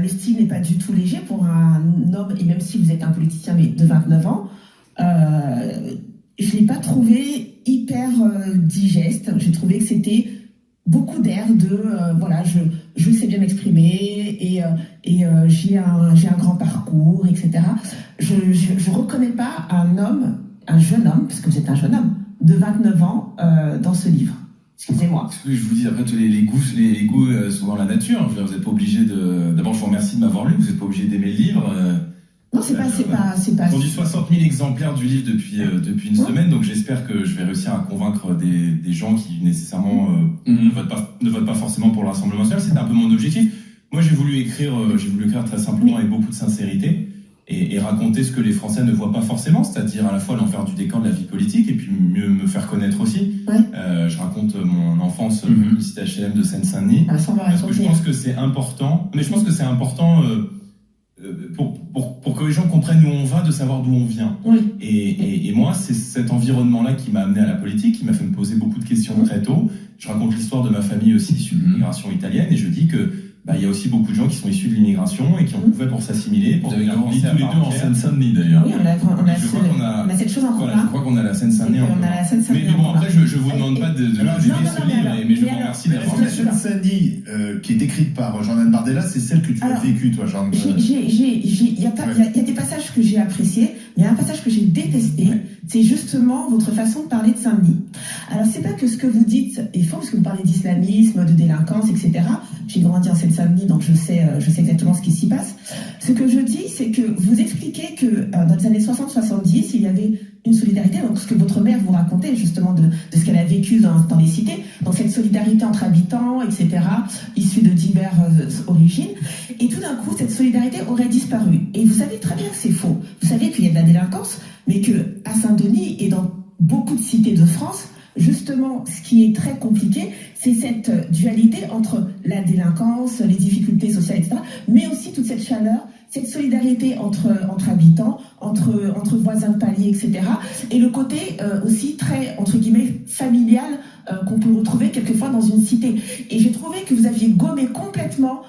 le style n'est pas du tout léger pour un homme, et même si vous êtes un politicien mais de 29 ans, je ne l'ai pas trouvé hyper digeste. J'ai trouvé que c'était beaucoup d'air de voilà, je sais bien m'exprimer et j'ai un grand parcours, etc. Je ne reconnais pas un jeune homme, parce que vous êtes un jeune homme, de 29 ans dans ce livre. Excusez-moi. Ce que je vous dis, après, les goûts sont dans la nature. Vous n'êtes pas obligé de... D'abord, je vous remercie de m'avoir lu. Vous n'êtes pas obligé d'aimer le livre. Non, c'est pas. J'ai vendu 60 000 exemplaires du livre depuis une semaine, donc j'espère que je vais réussir à convaincre des gens qui nécessairement ne votent pas forcément pour le Rassemblement national. C'était un peu mon objectif. Moi, j'ai voulu écrire très simplement avec beaucoup de sincérité et raconter ce que les Français ne voient pas forcément, c'est-à-dire à la fois l'enfer du décor de la vie politique et puis mieux me faire connaître aussi. Ouais. Je raconte mon enfance au lycée HLM de Seine-Saint-Denis parce que je pense que c'est important. Mais je pense que c'est important pour que les gens comprennent où on va, de savoir d'où on vient. Oui. Et moi, c'est cet environnement-là qui m'a amené à la politique, qui m'a fait me poser beaucoup de questions très tôt. Je raconte l'histoire de ma famille aussi issue de l'immigration italienne et je dis que il y a aussi beaucoup de gens qui sont issus de l'immigration et qui ont tout fait pour s'assimiler. Vous avez grandi tous les deux en Seine-Saint-Denis d'ailleurs. Oui, on a cette chose en commun. Voilà, je crois qu'on a la Seine-Saint-Denis en commun. Mais bon, après, je ne vous demande pas de aimer ce livre, mais je vous remercie d'avoir... La Seine-Saint-Denis, qui est décrite par Jordan Bardella, c'est celle que tu as vécue, toi, Jean. Il y a des passages que j'ai appréciés, mais il y a un passage que j'ai détesté, c'est justement votre façon de parler de Saint-Denis. Alors, c'est pas que ce que vous dites est faux, parce que vous parlez d'islamisme, de délinquance, etc. J'ai grandi en Seine-Saint-Denis, donc je sais exactement ce qui s'y passe. Ce que je dis, c'est que vous expliquez que dans les années 60-70, il y avait une solidarité, donc ce que votre mère vous racontait justement de ce qu'elle a vécu dans les cités, dans cette solidarité entre habitants, etc., issus de diverses origines. Et tout d'un coup, cette solidarité aurait disparu. Et vous savez très bien que c'est faux. Vous savez qu'il y a de la délinquance, mais qu'à Saint-Denis et dans beaucoup de cités de France, justement, ce qui est très compliqué, c'est cette dualité entre la délinquance, les difficultés sociales, etc., mais aussi toute cette chaleur, cette solidarité entre habitants, entre voisins de palier, etc., et le côté aussi très, entre guillemets, familial qu'on peut retrouver quelquefois dans une cité. Et j'ai trouvé que vous aviez gommé complètement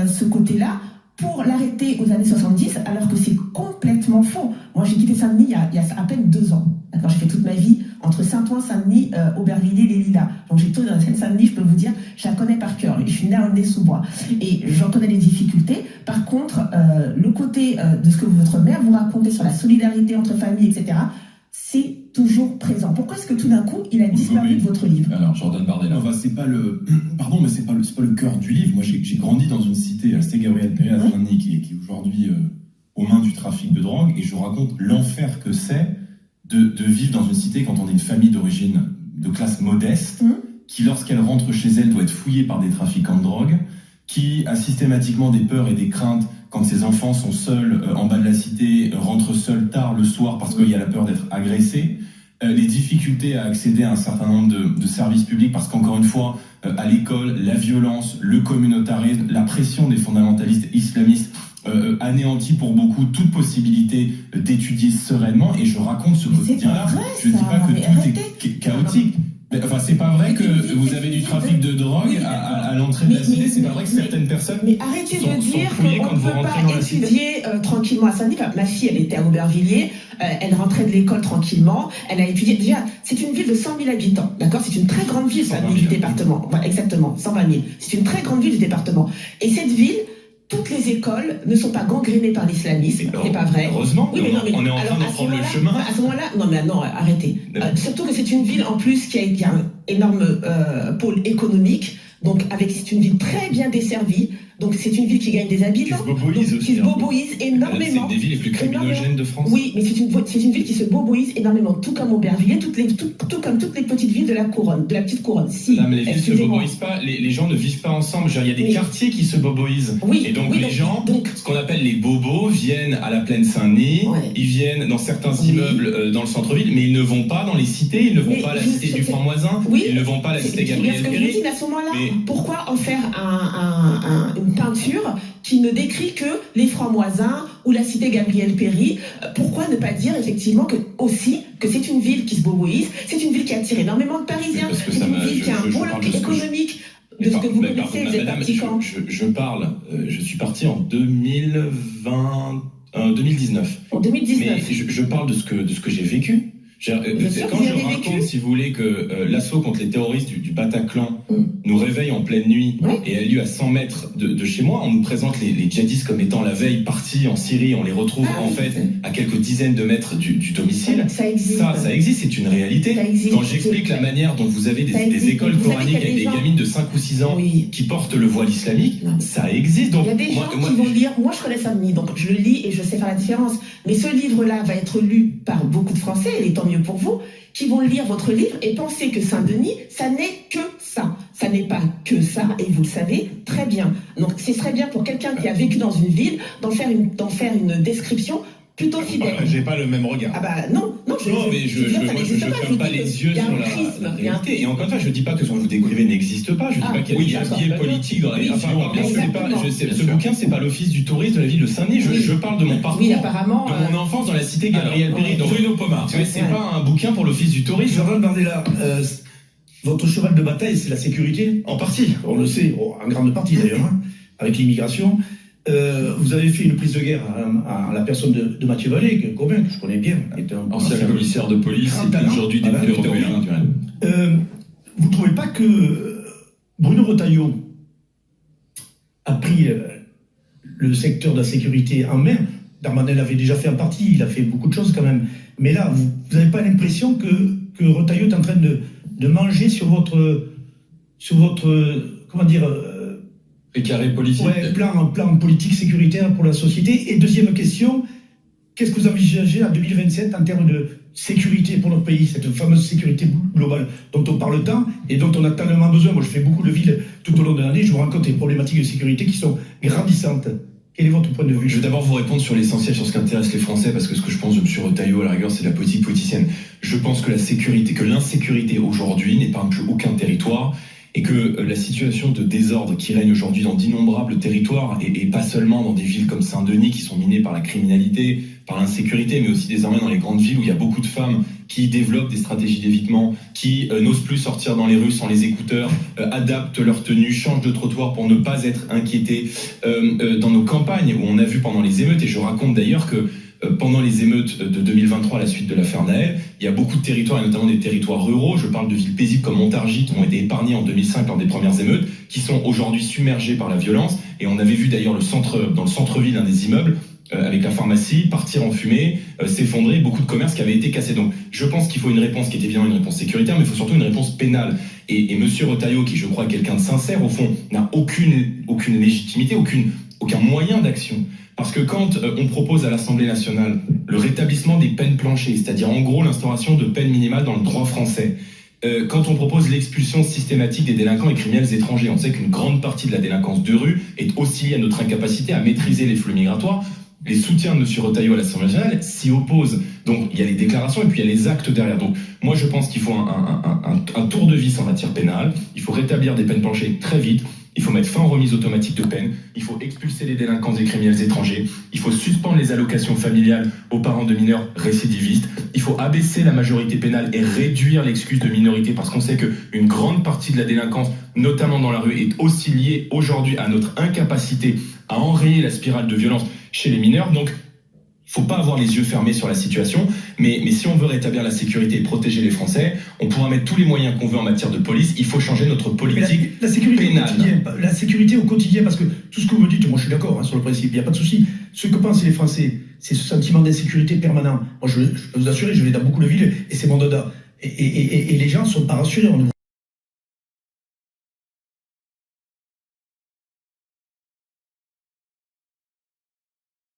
ce côté-là pour l'arrêter aux années 70, alors que c'est complètement faux. Moi, j'ai quitté Saint-Denis il y a à peine 2 ans. D'accord, j'ai fait toute ma vie entre Saint-Ouen, Saint-Denis, Aubervilliers, les Lilas. Donc j'ai tout dans la Seine-Saint-Denis, je peux vous dire, je la connais par cœur. Je suis née à Aulnay-sous-Bois. Et j'en connais les difficultés. Par contre, le côté de ce que votre mère vous racontait sur la solidarité entre familles, etc., c'est toujours présent. Pourquoi est-ce que tout d'un coup, il a disparu de votre livre? Alors, Jordan Bardella. Enfin, c'est pas le... Pardon, mais c'est pas le cœur du livre. Moi, j'ai grandi dans une cité, la cité Gabriel-Péri à Saint-Denis, qui est aujourd'hui aux mains du trafic de drogue. Et je raconte l'enfer que c'est de vivre dans une cité quand on est une famille d'origine de classe modeste, qui, lorsqu'elle rentre chez elle, doit être fouillée par des trafiquants de drogue, qui a systématiquement des peurs et des craintes quand ses enfants sont seuls en bas de la cité, rentrent seuls tard le soir parce qu'il y a la peur d'être agressés, les difficultés à accéder à un certain nombre de services publics parce qu'encore une fois, à l'école, la violence, le communautarisme, la pression des fondamentalistes islamistes anéantit pour beaucoup toute possibilité d'étudier sereinement. Et je raconte ce quotidien-là. Je ne dis pas que tout est chaotique. Enfin, c'est pas vrai que vous avez du trafic de drogue à l'entrée de la cité. C'est pas vrai que certaines personnes. Mais arrêtez de dire qu'on ne peut pas étudier tranquillement à Saint-Denis. Ma fille, elle était à Aubervilliers. Elle rentrait de l'école tranquillement. Elle a étudié. Déjà, c'est une ville de 100 000 habitants. D'accord, c'est une très grande ville, Saint-Denis, du département. Voilà, exactement, 120 000. C'est une très grande ville du département. Et cette ville, toutes les écoles ne sont pas gangrénées par l'islamisme, c'est pas vrai. Heureusement, oui, on est en train de prendre le chemin. À ce moment-là, non, arrêtez. Surtout que c'est une ville en plus qui a un énorme pôle économique, donc c'est une ville très bien desservie. Donc c'est une ville qui gagne des habitants, qui se boboise énormément. C'est des villes les plus criminogènes de France. Oui, mais c'est une ville qui se boboise énormément, tout comme Aubervilliers, tout comme toutes les petites villes de la couronne, de la petite couronne. Si, non, mais les villes se boboisent pas, les gens ne vivent pas ensemble. Il y a des quartiers qui se boboisent. Oui, et donc les gens, ce qu'on appelle les bobos, viennent à la plaine Saint-Denis, ils viennent dans certains immeubles dans le centre-ville, mais ils ne vont pas dans les cités, ils ne vont pas à la cité du Franc-Moisin, ils ne vont pas à la cité Gabriel-Péri. Mais à ce moment-là, pourquoi en faire une peinture qui ne décrit que les Francs-Moisins ou la cité Gabriel-Péri? Pourquoi ne pas dire effectivement que c'est une ville qui se boboise, c'est une ville qui attire énormément de Parisiens, c'est une ville qui a un pôle économique de ce que vous connaissez, vous êtes parti quand? Je parle, je suis parti en 2019. En 2019. Mais je parle de ce que j'ai vécu. Quand je raconte, si vous voulez, que l'assaut contre les terroristes du Bataclan nous réveille en pleine nuit et a lieu à 100 mètres de chez moi, on nous présente les djihadistes comme étant la veille partis en Syrie, on les retrouve à quelques dizaines de mètres du domicile. Ça existe. Ça existe, c'est une réalité. Quand j'explique la manière dont vous avez des écoles coraniques avec des gamines de 5 ou 6 ans qui portent le voile islamique, ça existe. Donc, il y a des gens qui vont lire, moi je connais Saint-Denis, donc je le lis et je sais faire la différence. Mais ce livre-là va être lu par beaucoup de Français, et tant mieux pour vous, qui vont lire votre livre et penser que Saint-Denis, ça n'est que ça. Ça n'est pas que ça, et vous le savez très bien. Donc ce serait bien pour quelqu'un qui a vécu dans une ville d'en faire une description plutôt fidèle. J'ai pas le même regard. Ah bah non, je ferme pas les yeux sur la réalité. Et encore une fois, je dis pas que ce que vous décrivez n'existe pas. Je dis pas qu'il y a des biais politiques dans la vie. Ce bouquin, c'est pas l'office du tourisme de la ville de Saint-Denis. Je parle de mon parcours, de mon enfance dans la cité Gabriel Péri, dans Bruno Pomar. C'est pas un bouquin pour l'office du tourisme. Jordan Bardella, votre cheval de bataille, c'est la sécurité, en partie. On le sait, en grande partie d'ailleurs, avec l'immigration. Vous avez fait une prise de guerre à la personne de Mathieu Vallée, que je connais bien, qui est un ancien commissaire de police et aujourd'hui député européen. Vous ne trouvez pas que Bruno Retailleau a pris le secteur de la sécurité en main? Darmanin l'avait déjà fait en partie, il a fait beaucoup de choses quand même. Mais là, vous n'avez pas l'impression que Retailleau est en train de manger sur votre comment dire, les carrés politiques. Plan politique sécuritaire pour la société. Et deuxième question, qu'est-ce que vous envisagez en 2027 en termes de sécurité pour notre pays, cette fameuse sécurité globale dont on parle tant et dont on a tellement besoin? Moi, je fais beaucoup de villes tout au long de l'année, je vous rencontre des problématiques de sécurité qui sont grandissantes. Quel est votre point de vue? Je vais d'abord vous répondre sur l'essentiel, sur ce qui intéresse les Français, parce que ce que je pense de M. Retailleau, à la rigueur, c'est la politique politicienne. Je pense que l'insécurité aujourd'hui n'épargne plus aucun territoire, et que la situation de désordre qui règne aujourd'hui dans d'innombrables territoires, et pas seulement dans des villes comme Saint-Denis qui sont minées par la criminalité, par l'insécurité, mais aussi désormais dans les grandes villes où il y a beaucoup de femmes qui développent des stratégies d'évitement, qui n'osent plus sortir dans les rues sans les écouteurs, adaptent leur tenue, changent de trottoir pour ne pas être inquiétées, dans nos campagnes où on a vu pendant les émeutes, et je raconte d'ailleurs que pendant les émeutes de 2023 à la suite de l'affaire Naël, il y a beaucoup de territoires, et notamment des territoires ruraux, je parle de villes paisibles comme Montargis, qui ont été épargnées en 2005 lors des premières émeutes, qui sont aujourd'hui submergées par la violence, et on avait vu d'ailleurs dans le centre-ville un des immeubles, avec la pharmacie, partir en fumée, s'effondrer, beaucoup de commerces qui avaient été cassés. Donc je pense qu'il faut une réponse qui est évidemment une réponse sécuritaire, mais il faut surtout une réponse pénale. Et M. Retailleau, qui je crois est quelqu'un de sincère, au fond, n'a aucune légitimité, aucun moyen d'action. Parce que quand on propose à l'Assemblée nationale le rétablissement des peines planchées, c'est-à-dire en gros l'instauration de peines minimales dans le droit français, quand on propose l'expulsion systématique des délinquants et criminels étrangers, on sait qu'une grande partie de la délinquance de rue est aussi liée à notre incapacité à maîtriser les flux migratoires. Les soutiens de M. Retailleau à l'Assemblée nationale s'y opposent. Donc il y a les déclarations et puis il y a les actes derrière. Donc moi je pense qu'il faut un tour de vis en matière pénale. Il faut rétablir des peines planchées très vite. Il faut mettre fin aux remises automatiques de peine. Il faut expulser les délinquants et criminels étrangers. Il faut suspendre les allocations familiales aux parents de mineurs récidivistes. Il faut abaisser la majorité pénale et réduire l'excuse de minorité, parce qu'on sait qu'une grande partie de la délinquance, notamment dans la rue, est aussi liée aujourd'hui à notre incapacité à enrayer la spirale de violence chez les mineurs. Donc, il ne faut pas avoir les yeux fermés sur la situation, mais si on veut rétablir la sécurité et protéger les Français, on pourra mettre tous les moyens qu'on veut en matière de police. Il faut changer notre politique la sécurité pénale. La sécurité au quotidien, parce que tout ce que vous dites, moi je suis d'accord sur le principe, il n'y a pas de souci. Ce que pensent les Français, c'est ce sentiment d'insécurité permanent. Moi je peux vous assurer, je vais dans beaucoup de villes et c'est mon dada. Et les gens ne sont pas rassurés.